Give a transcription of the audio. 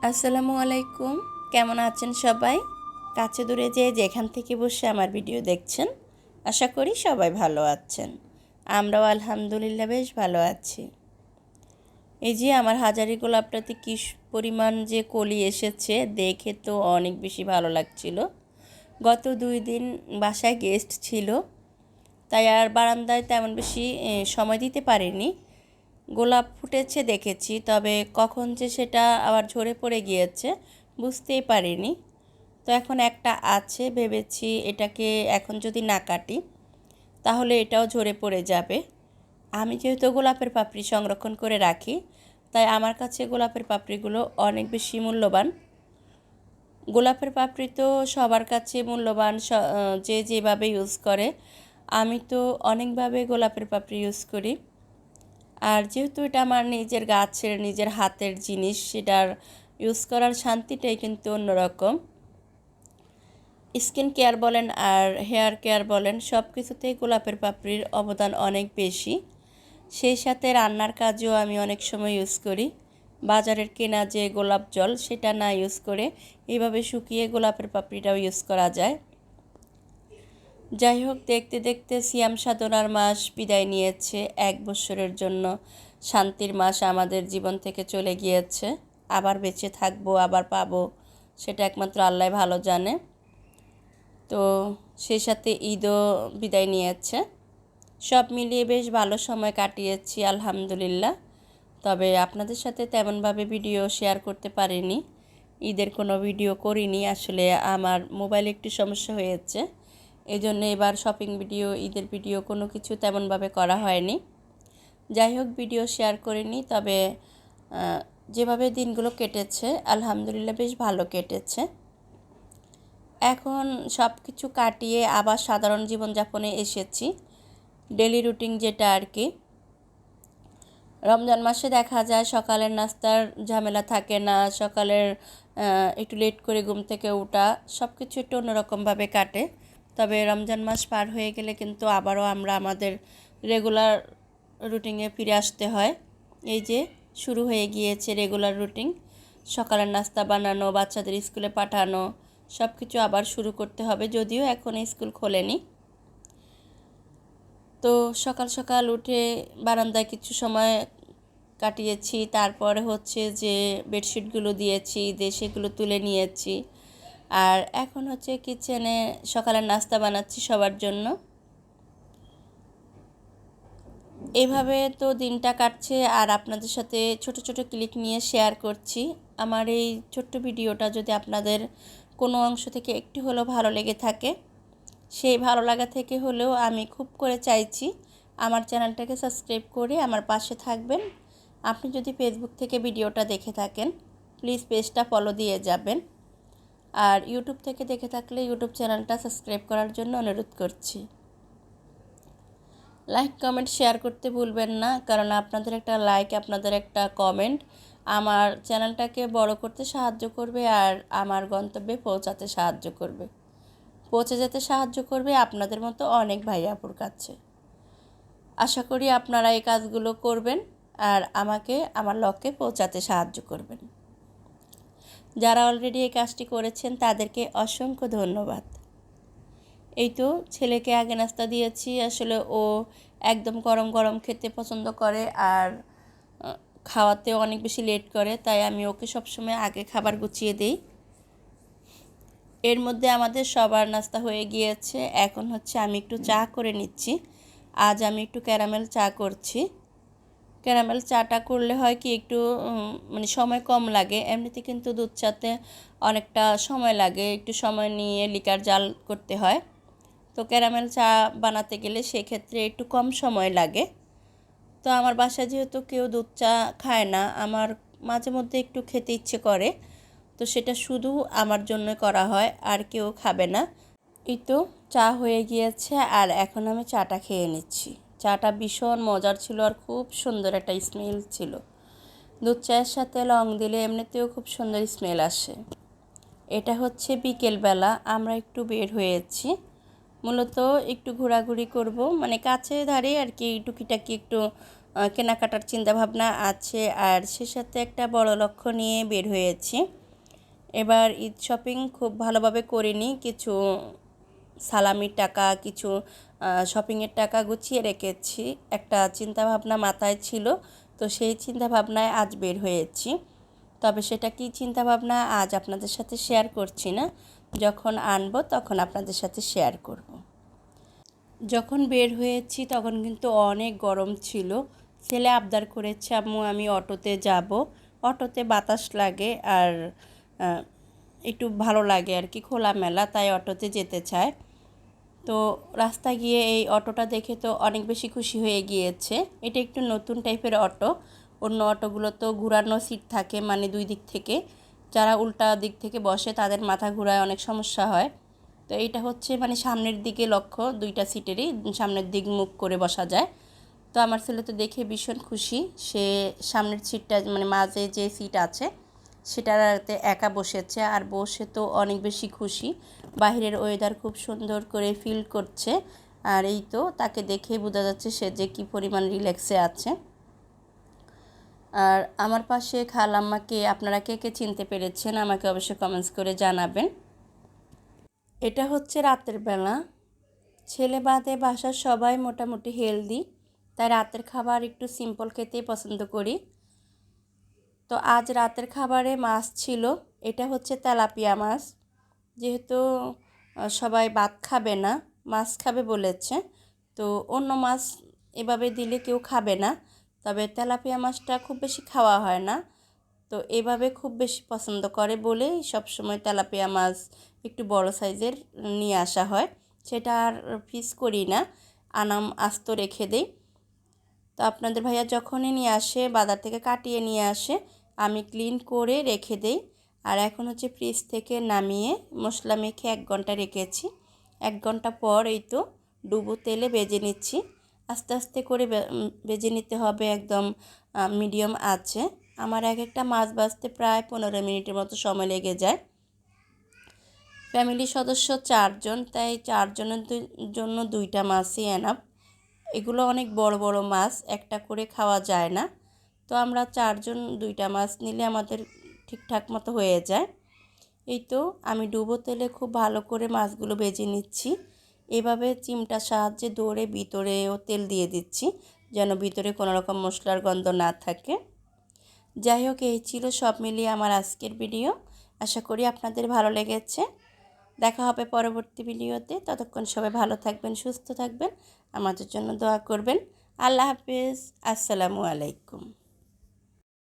আসসালামু আলাইকুম। কেমন আছেন সবাই? কাছে দূরে যেখান থেকে বসে আমার ভিডিও দেখছেন, আশা করি সবাই ভালো আছেন। আমরাও আলহামদুলিল্লাহ বেশ ভালো আছি। এই যে আমার হাজারি গোলাপটাতে কি পরিমাণ যে কলি এসেছে, দেখে তো অনেক বেশি ভালো লাগছিল। গত 2 দিন বাসায় গেস্ট ছিল, তাই আর বারান্দায় তেমন বেশি সময় দিতে পারিনি। গোলাপ ফুটেছে দেখেছি, তবে কখন যে সেটা আবার ঝরে পড়ে গিয়েছে বুঝতেই পারিনি। তো এখন একটা আছে, ভেবেছি এটাকে এখন যদি না কাটি তাহলে এটাও ঝরে পড়ে যাবে। আমি যেহেতু গোলাপের পাপড়ি সংরক্ষণ করে রাখি, তাই আমার কাছে গোলাপের পাপড়িগুলো অনেক বেশি মূল্যবান। গোলাপের পাপড়ি তো সবার কাছে মূল্যবান, যে যেভাবে ইউজ করে। আমি তো অনেকভাবে গোলাপের পাপড়ি ইউজ করি। আর যেহেতু এটা আমার নিজের গাছের, নিজের হাতের জিনিস, সেটার ইউজ করার শান্তিটাই কিন্তু অন্যরকম। স্কিন কেয়ার বলেন আর হেয়ার কেয়ার বলেন, সব কিছুতেই গোলাপের পাপড়ির অবদান অনেক বেশি। সেই সাথে রান্নার কাজেও আমি অনেক সময় ইউজ করি। বাজারের কেনা যে গোলাপ জল, সেটা না ইউজ করে এইভাবে শুকিয়ে গোলাপের পাপড়িটাও ইউজ করা যায়। যাই হোক, দেখতে দেখতে সিয়াম সাধনার মাস বিদায় নিয়েছে। 1 বছরের জন্য শান্তির মাস আমাদের জীবন থেকে চলে গিয়েছে। আবার বেঁচে থাকবো, আবার পাবো, সেটা একমাত্র আল্লাহ ভালো জানে। তো সেই সাথে ঈদও বিদায় নিয়েছে। সব মিলিয়ে বেশ ভালো সময় কাটিয়েছি আলহামদুলিল্লাহ। তবে আপনাদের সাথে তেমনভাবে ভিডিও শেয়ার করতে পারিনি। ঈদের কোনো ভিডিও করিনি, আসলে আমার মোবাইলে একটু সমস্যা হয়েছে। এই জন্য এবার শপিং ভিডিও, ঈদের ভিডিও কোনো কিছু তেমনভাবে করা হয়নি। যাই হোক, ভিডিও শেয়ার করিনি, তবে যেভাবে দিনগুলো কেটেছে আলহামদুলিল্লাহ বেশ ভালো কেটেছে। এখন সব কিছু কাটিয়ে আবার সাধারণ জীবনযাপনে এসেছি, ডেলি রুটিন যেটা আর কি। রমজান মাসে দেখা যায় সকালের নাস্তার ঝামেলা থাকে না, সকালের একটু লেট করে ঘুম থেকে ওঠা, সব কিছু একটু অন্যরকমভাবে কাটে। তবে রমজান মাস পার হয়ে গেলে কিন্তু আবারও আমরা আমাদের রেগুলার রুটিনে ফিরে আসতে হয়। এই যে শুরু হয়ে গিয়েছে রেগুলার রুটিন, সকালের নাস্তা বানানো, বাচ্চাদের স্কুলে পাঠানো, সব কিছু আবার শুরু করতে হবে, যদিও এখন স্কুল খোলেনি। তো সকাল সকাল উঠে বারান্দায় কিছু সময় কাটিয়েছি, তারপরে হচ্ছে যে বেডশিটগুলো দিয়েছি, দিয়ে সেগুলো তুলে নিয়েছি। আর এখন হচ্ছে কিচেনে সকালের নাস্তা বানাচ্ছি সবার জন্য। এভাবে তো দিনটা কাটছে, আর আপনাদের সাথে ছোট ছোট ক্লিক নিয়ে শেয়ার করছি। আমার এই ছোট্ট ভিডিওটা যদি আপনাদের কোনো অংশ থেকে একটু হলেও ভালো লেগে থাকে, সেই ভালো লাগা থেকে হলেও আমি খুব করে চাইছি আমার চ্যানেলটাকে সাবস্ক্রাইব করে আমার পাশে থাকবেন। আপনি যদি ফেসবুক থেকে ভিডিওটা দেখে থাকেন, প্লিজ পেজটা ফলো দিয়ে যাবেন। আর ইউটিউব থেকে দেখে থাকলে ইউটিউব চ্যানেলটা সাবস্ক্রাইব করার জন্য অনুরোধ করছি। লাইক কমেন্ট শেয়ার করতে ভুলবেন না, কারণ আপনাদের একটা লাইক, আপনাদের একটা কমেন্ট আমার চ্যানেলটাকে বড় করতে সাহায্য করবে, আর আমার গন্তব্যে পৌঁছে যেতে সাহায্য করবে আপনাদের মতো অনেক ভাই আপুর কাছে। আশা করি আপনারা এই কাজগুলো করবেন আর আমাকে আমার লক্ষ্যে পৌঁছাতে সাহায্য করবেন। যারা অলরেডি এই কাজটি করেছেন তাদেরকে অসংখ্য ধন্যবাদ। এই তো ছেলেকে আগে নাস্তা দিয়েছি, আসলে ও একদম গরম গরম খেতে পছন্দ করে, আর খাওয়াতেও অনেক বেশি লেট করে, তাই আমি ওকে সবসময় আগে খাবার গুছিয়ে দিই। এর মধ্যে আমাদের সবার নাস্তা হয়ে গিয়েছে। এখন হচ্ছে আমি একটু চা করে নিচ্ছি। আজ আমি একটু ক্যারামেল চা করছি। ক্যারামেল চাটা করলে হয় কি, একটু মানে সময় কম লাগে। এমনিতে কিন্তু দুধ চাতে অনেকটা সময় লাগে, একটু সময় নিয়ে লিকার জাল করতে হয়। তো ক্যারামেল চা বানাতে গেলে সেক্ষেত্রে একটু কম সময় লাগে। তো আমার বাসায় যেহেতু কেউ দুধ চা খায় না, আমার মাঝে মধ্যে একটু খেতে ইচ্ছে করে, তো সেটা শুধু আমার জন্য করা হয়, আর কেউ খাবে না। এই তো চা হয়ে গিয়েছে, আর এখন আমি চাটা খেয়ে নিচ্ছি। চাটা ভীষণ মজার ছিল, আর খুব সুন্দর একটা স্মেল ছিল। দুধ চায়ের সাথে লং দিলে এমনিতেও খুব সুন্দর স্মেল আসে। এটা হচ্ছে বিকেলবেলা, আমরা একটু বের হয়েছি, মূলত একটু ঘোরাঘুরি করব, মানে কাছে ধারে আর কি, টুকিটাকি একটু কেনাকাটার চিন্তাভাবনা আছে, আর সে সাথে একটা বড় লক্ষ্য নিয়ে বের হয়েছি। এবার ঈদ শপিং খুব ভালোভাবে করিনি, কিছু সালামির টাকা, কিছু শপিংয়ের টাকা গুছিয়ে রেখেছি। একটা চিন্তাভাবনা মাথায় ছিল, তো সেই চিন্তাভাবনায় আজ বের হয়েছি। তবে সেটা কী চিন্তাভাবনা আজ আপনাদের সাথে শেয়ার করছি না, যখন আনবো তখন আপনাদের সাথে শেয়ার করব। যখন বের হয়েছি তখন কিন্তু অনেক গরম ছিল। ছেলে আবদার করেছে, আম্মু আমি অটোতে যাব, অটোতে বাতাস লাগে আর একটু ভালো লাগে আর কি, খোলামেলা, তাই অটোতে যেতে চায়। তো রাস্তায় গিয়ে এই অটোটা দেখে তো অনেক বেশি খুশি হয়ে গিয়েছে। এটা একটু নতুন টাইপের অটো, অন্য অটোগুলো তো ঘুরানো সিট থাকে, মানে দুই দিক থেকে, যারা উল্টা দিক থেকে বসে তাদের মাথা ঘুরায়, অনেক সমস্যা হয়। তো এইটা হচ্ছে মানে সামনের দিকে লক্ষ্য, দুইটা সিটেরই সামনের দিক মুখ করে বসা যায়। তো আমার ছেলে তো দেখে ভীষণ খুশি, সে সামনের সিটটা মানে মাঝে যে সিট আছে সেটাতে একা বসেছে, আর বসে তো অনেক বেশি খুশি। বাইরের ওয়েদার খুব সুন্দর করে ফিল করছে, আর এই তো তাকে দেখেই বোঝা যাচ্ছে সে যে কী পরিমাণ রিল্যাক্সে আছে। আর আমার পাশে খালাম্মাকে আপনারা কে কে চিনতে পেরেছেন আমাকে অবশ্যই কমেন্টস করে জানাবেন। এটা হচ্ছে রাতের বেলা, ছেলে বাদে বাসার সবাই মোটামুটি হেলদি, তাই রাতের খাবার একটু সিম্পল খেতেই পছন্দ করি। তো আজ রাতের খাবারে মাছ ছিল, এটা হচ্ছে তেলাপিয়া মাছ। যেহেতু সবাই ভাত খাবে না, মাছ খাবে বলেছে, তো অন্য মাছ এভাবে দিলে কেউ খাবে না। তবে তেলাপিয়া মাছটা খুব বেশি খাওয়া হয় না, তো এভাবে খুব বেশি পছন্দ করে বলেই সবসময় তেলাপিয়া মাছ একটু বড় সাইজের নিয়ে আসা হয়। সেটা আর ফ্রিজ করি না, আনাম আস্ত রেখে দেই। তো আপনাদের ভাইয়া যখনই নিয়ে আসে, বাজার থেকে কাটিয়ে নিয়ে আসে, আমি ক্লিন করে রেখে দেই। আর এখন হচ্ছে ফ্রিজ থেকে নামিয়ে মশলা মেখে 1 ঘন্টা রেখেছি। 1 ঘন্টা পর এই তো ডুবো তেলে ভেজে নিচ্ছি। আস্তে আস্তে করে ভেজে নিতে হবে, একদম মিডিয়াম আছে। আমার এক একটা মাছ ভাজতে প্রায় 15 মিনিটের মতো সময় লেগে যায়। ফ্যামিলির সদস্য 4 জন, তাই 4 জনের জন্য 2টা মাছই এনাফ। এগুলো অনেক বড় বড় মাছ, একটা করে খাওয়া যায় না। তো আমরা 4 জন 2টা মাছ নিলে আমাদের ঠিকঠাক মতো হয়ে যায়। এই তো আমি ডুবো তেলে খুব ভালো করে মাছগুলো ভেজে নিচ্ছি। এভাবে চিমটার সাহায্যে ধরে ভিতরেও তেল দিয়ে দিচ্ছি, যেন ভিতরে কোনো রকম মশলার গন্ধ না থাকে। যাই হোক, এই ছিল সব মিলিয়ে আমার আজকের ভিডিও। আশা করি আপনাদের ভালো লেগেছে। দেখা হবে পরবর্তী ভিডিওতে, ততক্ষণ সবাই ভালো থাকবেন, সুস্থ থাকবেন, আমাদের জন্য দোয়া করবেন। আল্লাহ হাফেজ, আসসালামু আলাইকুম।